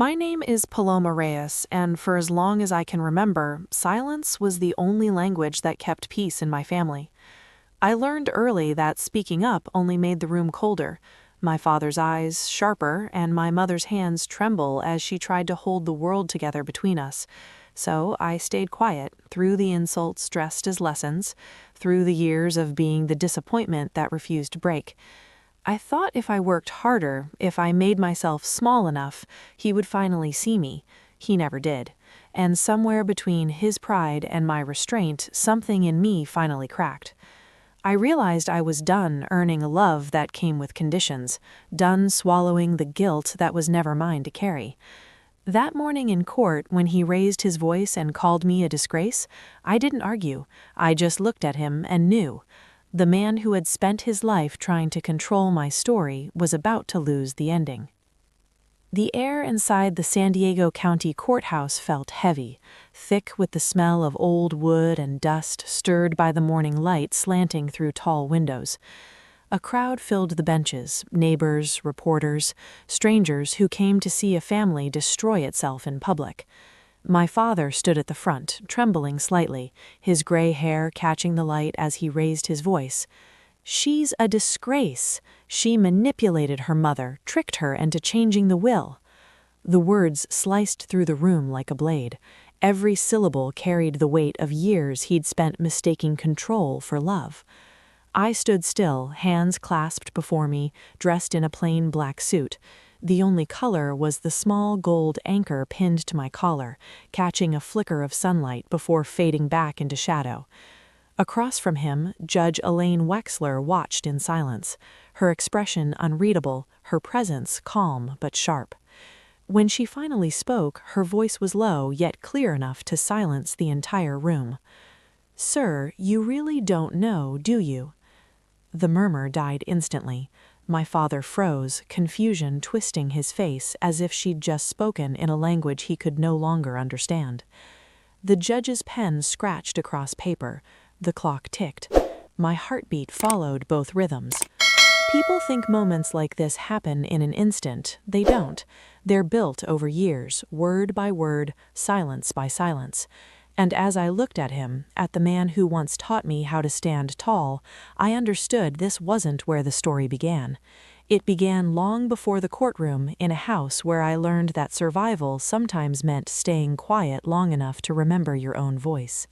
My name is Paloma Reyes, and for as long as I can remember, silence was the only language that kept peace in my family. I learned early that speaking up only made the room colder, my father's eyes sharper, and my mother's hands tremble as she tried to hold the world together between us. So I stayed quiet through the insults dressed as lessons, through the years of being the disappointment that refused to break. I thought if I worked harder, if I made myself small enough, he would finally see me. He never did. And somewhere between his pride and my restraint, something in me finally cracked. I realized I was done earning a love that came with conditions, done swallowing the guilt that was never mine to carry. That morning in court, when he raised his voice and called me a disgrace, I didn't argue. I just looked at him and knew. The man who had spent his life trying to control my story was about to lose the ending. The air inside the San Diego County Courthouse felt heavy, thick with the smell of old wood and dust stirred by the morning light slanting through tall windows. A crowd filled the benches, neighbors, reporters, strangers who came to see a family destroy itself in public. My father stood at the front, trembling slightly, his gray hair catching the light as he raised his voice. "She's a disgrace. She manipulated her mother, tricked her into changing the will." The words sliced through the room like a blade. Every syllable carried the weight of years he'd spent mistaking control for love. I stood still, hands clasped before me, dressed in a plain black suit. The only color was the small gold anchor pinned to my collar, catching a flicker of sunlight before fading back into shadow. Across from him, Judge Elaine Wexler watched in silence, her expression unreadable, her presence calm but sharp. When she finally spoke, her voice was low yet clear enough to silence the entire room. "Sir, you really don't know, do you?" The murmur died instantly. My father froze, confusion twisting his face as if she'd just spoken in a language he could no longer understand. The judge's pen scratched across paper. The clock ticked. My heartbeat followed both rhythms. People think moments like this happen in an instant. They don't. They're built over years, word by word, silence by silence. And as I looked at him, at the man who once taught me how to stand tall, I understood this wasn't where the story began. It began long before the courtroom, in a house where I learned that survival sometimes meant staying quiet long enough to remember your own voice.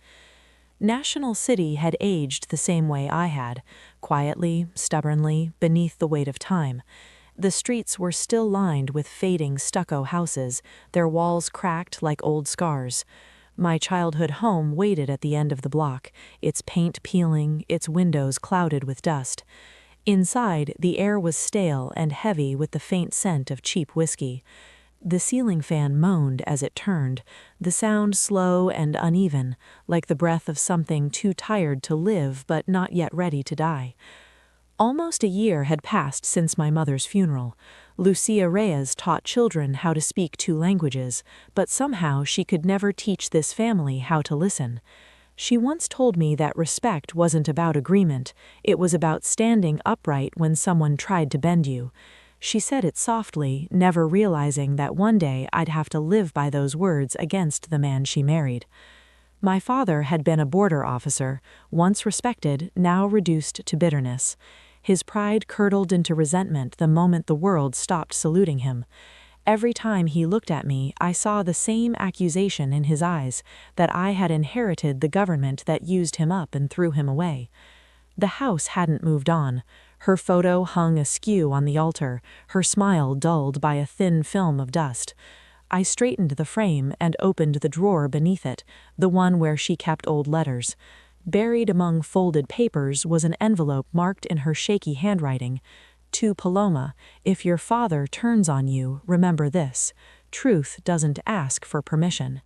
National City had aged the same way I had, quietly, stubbornly, beneath the weight of time. The streets were still lined with fading stucco houses, their walls cracked like old scars. My childhood home waited at the end of the block, its paint peeling, its windows clouded with dust. Inside, the air was stale and heavy with the faint scent of cheap whiskey. The ceiling fan moaned as it turned, the sound slow and uneven, like the breath of something too tired to live but not yet ready to die. Almost a year had passed since my mother's funeral. Lucia Reyes taught children how to speak two languages, but somehow she could never teach this family how to listen. She once told me that respect wasn't about agreement, it was about standing upright when someone tried to bend you. She said it softly, never realizing that one day I'd have to live by those words against the man she married. My father had been a border officer, once respected, now reduced to bitterness. His pride curdled into resentment the moment the world stopped saluting him. Every time he looked at me, I saw the same accusation in his eyes, that I had inherited the government that used him up and threw him away. The house hadn't moved on. Her photo hung askew on the altar, her smile dulled by a thin film of dust. I straightened the frame and opened the drawer beneath it, the one where she kept old letters. Buried among folded papers was an envelope marked in her shaky handwriting. "To Paloma, if your father turns on you, remember this. Truth doesn't ask for permission."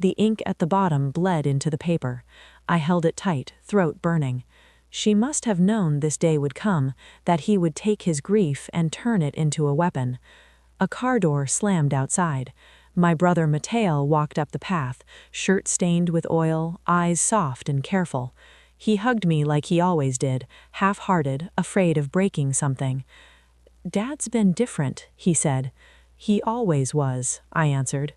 The ink at the bottom bled into the paper. I held it tight, throat burning. She must have known this day would come, that he would take his grief and turn it into a weapon. A car door slammed outside. My brother Mateo walked up the path, shirt stained with oil, eyes soft and careful. He hugged me like he always did, half-hearted, afraid of breaking something. "Dad's been different," he said. He always was, I answered.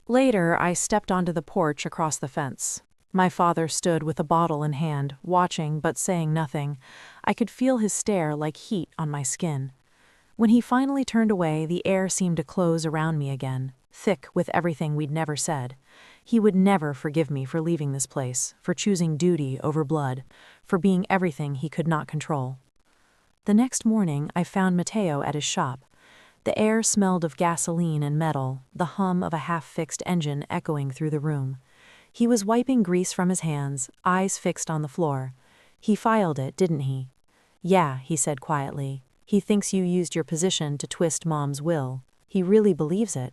Later, I stepped onto the porch across the fence. My father stood with a bottle in hand, watching but saying nothing. I could feel his stare like heat on my skin. When he finally turned away, the air seemed to close around me again, thick with everything we'd never said. He would never forgive me for leaving this place, for choosing duty over blood, for being everything he could not control. The next morning, I found Matteo at his shop. The air smelled of gasoline and metal, the hum of a half-fixed engine echoing through the room. He was wiping grease from his hands, eyes fixed on the floor. He filed it, didn't he? Yeah, he said quietly. He thinks you used your position to twist Mom's will. He really believes it.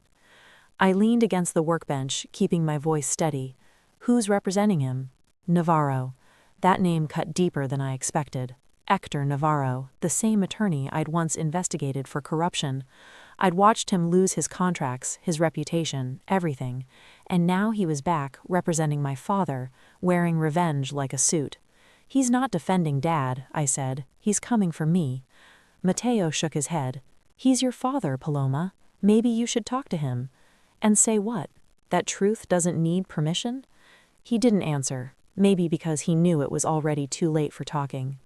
I leaned against the workbench, keeping my voice steady. Who's representing him? Navarro. That name cut deeper than I expected. Hector Navarro, the same attorney I'd once investigated for corruption. I'd watched him lose his contracts, his reputation, everything. And now he was back, representing my father, wearing revenge like a suit. He's not defending Dad, I said. He's coming for me. Matteo shook his head. He's your father, Paloma. Maybe you should talk to him. And say what? That truth doesn't need permission? He didn't answer, maybe because he knew it was already too late for talking.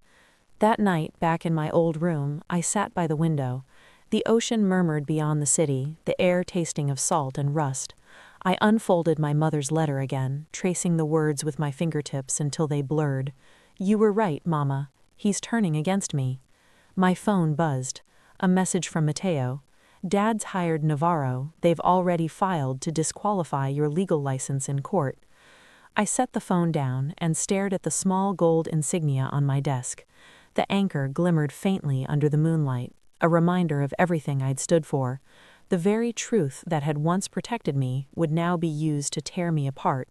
That night, back in my old room, I sat by the window. The ocean murmured beyond the city, the air tasting of salt and rust. I unfolded my mother's letter again, tracing the words with my fingertips until they blurred. You were right, Mama. He's turning against me. My phone buzzed. A message from Matteo. Dad's hired Navarro. They've already filed to disqualify your legal license in court. I set the phone down and stared at the small gold insignia on my desk. The anchor glimmered faintly under the moonlight, a reminder of everything I'd stood for. The very truth that had once protected me would now be used to tear me apart.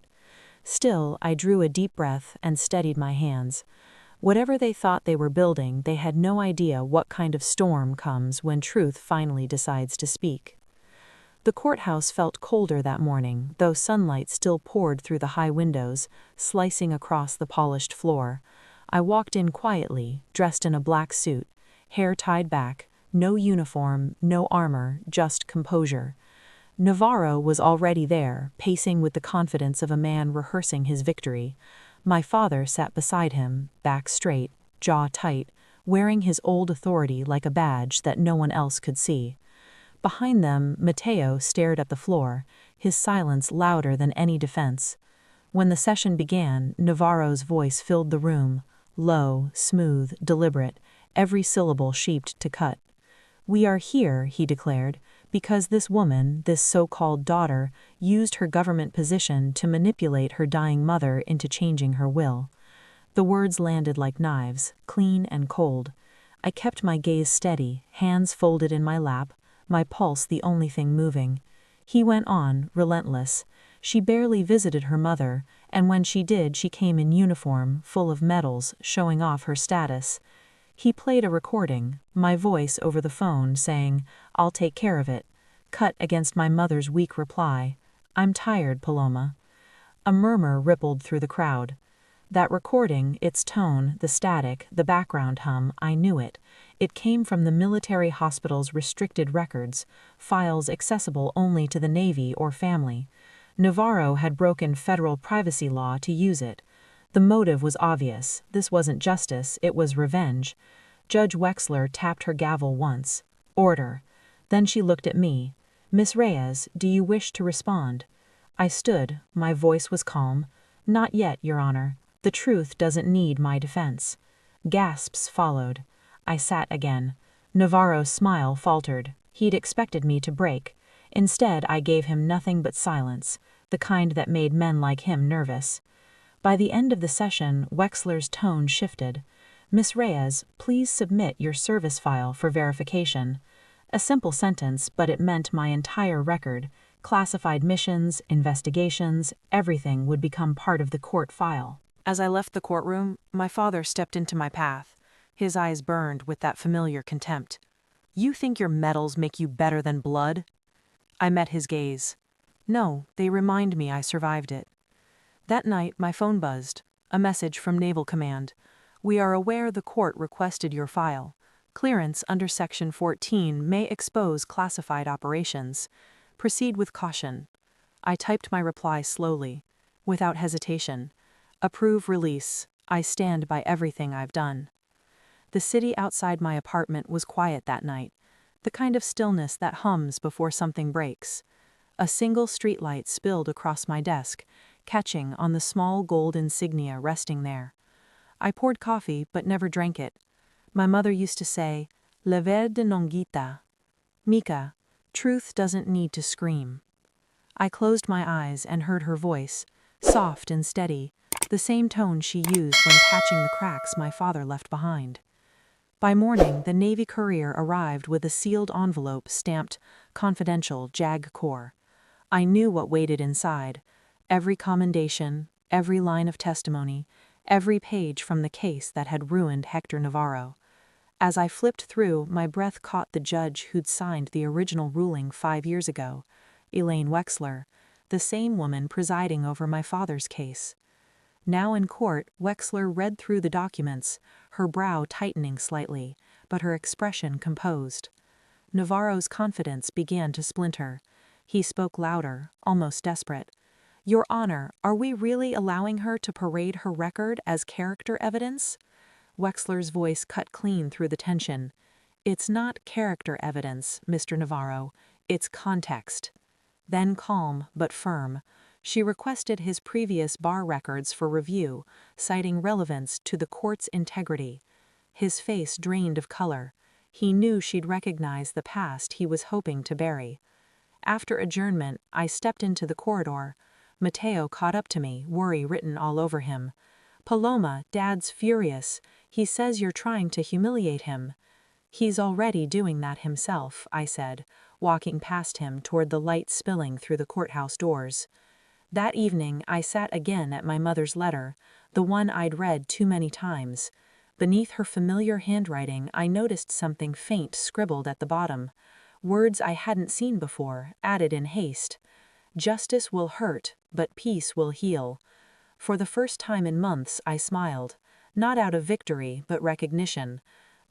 Still, I drew a deep breath and steadied my hands. Whatever they thought they were building, they had no idea what kind of storm comes when truth finally decides to speak. The courthouse felt colder that morning, though sunlight still poured through the high windows, slicing across the polished floor. I walked in quietly, dressed in a black suit, hair tied back, no uniform, no armor, just composure. Navarro was already there, pacing with the confidence of a man rehearsing his victory. My father sat beside him, back straight, jaw tight, wearing his old authority like a badge that no one else could see. Behind them, Matteo stared at the floor, his silence louder than any defense. When the session began, Navarro's voice filled the room, low, smooth, deliberate, every syllable sheeped to cut. We are here, he declared, because this woman, this so-called daughter, used her government position to manipulate her dying mother into changing her will. The words landed like knives, clean and cold. I kept my gaze steady, hands folded in my lap, my pulse the only thing moving. He went on, relentless. She barely visited her mother, and when she did, she came in uniform, full of medals, showing off her status. He played a recording, my voice over the phone, saying, I'll take care of it. Cut against my mother's weak reply, I'm tired, Paloma. A murmur rippled through the crowd. That recording, its tone, the static, the background hum, I knew it. It came from the military hospital's restricted records, files accessible only to the Navy or family. Navarro had broken federal privacy law to use it. The motive was obvious. This wasn't justice, it was revenge. Judge Wexler tapped her gavel once. Order. Then she looked at me. Miss Reyes, do you wish to respond? I stood. My voice was calm. Not yet, Your Honor. The truth doesn't need my defense. Gasps followed. I sat again. Navarro's smile faltered. He'd expected me to break. Instead, I gave him nothing but silence, the kind that made men like him nervous. By the end of the session, Wexler's tone shifted. Miss Reyes, please submit your service file for verification. A simple sentence, but it meant my entire record, classified missions, investigations, everything would become part of the court file. As I left the courtroom, my father stepped into my path. His eyes burned with that familiar contempt. You think your medals make you better than blood? I met his gaze. No, they remind me I survived it. That night, my phone buzzed. A message from Naval Command. We are aware the court requested your file. Clearance under Section 14 may expose classified operations. Proceed with caution. I typed my reply slowly, without hesitation. Approve release. I stand by everything I've done. The city outside my apartment was quiet that night, the kind of stillness that hums before something breaks. A single streetlight spilled across my desk, catching on the small gold insignia resting there. I poured coffee but never drank it. My mother used to say, "La verde non grita." Mika, truth doesn't need to scream. I closed my eyes and heard her voice, soft and steady, the same tone she used when patching the cracks my father left behind. By morning, the Navy courier arrived with a sealed envelope stamped "Confidential JAG Corps." I knew what waited inside: every commendation, every line of testimony, every page from the case that had ruined Hector Navarro. As I flipped through, my breath caught the judge who'd signed the original ruling 5 years ago, Elaine Wexler, the same woman presiding over my father's case. Now in court, Wexler read through the documents, her brow tightening slightly, but her expression composed. Navarro's confidence began to splinter. He spoke louder, almost desperate. "Your Honor, are we really allowing her to parade her record as character evidence?" Wexler's voice cut clean through the tension. "It's not character evidence, Mr. Navarro. It's context." Then calm, but firm, she requested his previous bar records for review, citing relevance to the court's integrity. His face drained of color. He knew she'd recognize the past he was hoping to bury. After adjournment, I stepped into the corridor. Mateo caught up to me, worry written all over him. "Paloma, Dad's furious. He says you're trying to humiliate him." "He's already doing that himself," I said, walking past him toward the light spilling through the courthouse doors. That evening, I sat again at my mother's letter, the one I'd read too many times. Beneath her familiar handwriting, I noticed something faint scribbled at the bottom. Words I hadn't seen before, added in haste. "Justice will hurt, but peace will heal." For the first time in months, I smiled. Not out of victory, but recognition.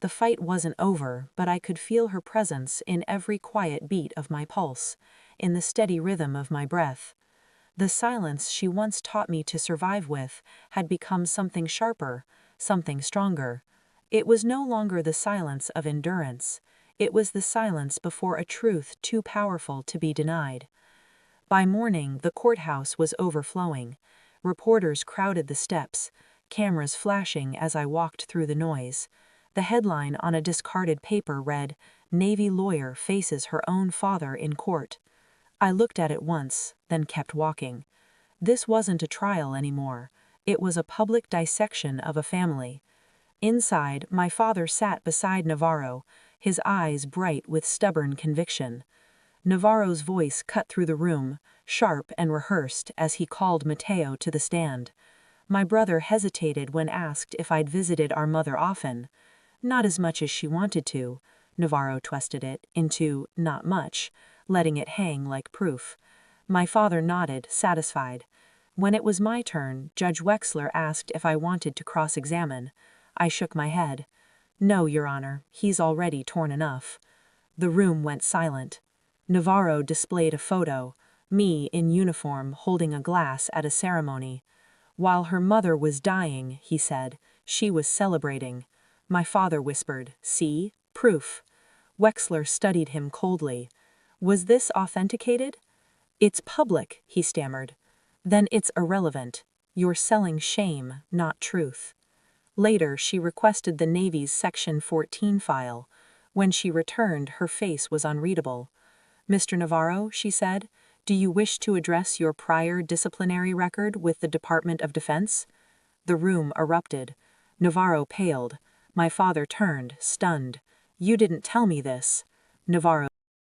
The fight wasn't over, but I could feel her presence in every quiet beat of my pulse, in the steady rhythm of my breath. The silence she once taught me to survive with had become something sharper, something stronger. It was no longer the silence of endurance. It was the silence before a truth too powerful to be denied. By morning, the courthouse was overflowing. Reporters crowded the steps, cameras flashing as I walked through the noise. The headline on a discarded paper read, "Navy lawyer faces her own father in court." I looked at it once, then kept walking. This wasn't a trial anymore. It was a public dissection of a family. Inside, my father sat beside Navarro, his eyes bright with stubborn conviction. Navarro's voice cut through the room, sharp and rehearsed, as he called Mateo to the stand. My brother hesitated when asked if I'd visited our mother often. "Not as much as she wanted to." Navarro twisted it into "not much," letting it hang like proof. My father nodded, satisfied. When it was my turn, Judge Wexler asked if I wanted to cross-examine. I shook my head. "No, Your Honor, he's already torn enough." The room went silent. Navarro displayed a photo, me in uniform holding a glass at a ceremony. While her mother was dying, he said, she was celebrating. My father whispered, "See? Proof." Wexler studied him coldly. "Was this authenticated?" "It's public," he stammered. "Then it's irrelevant. You're selling shame, not truth." Later, she requested the Navy's Section 14 file. When she returned, her face was unreadable. "Mr. Navarro," she said, "do you wish to address your prior disciplinary record with the Department of Defense?" The room erupted. Navarro paled. My father turned, stunned. "You didn't tell me this." Navarro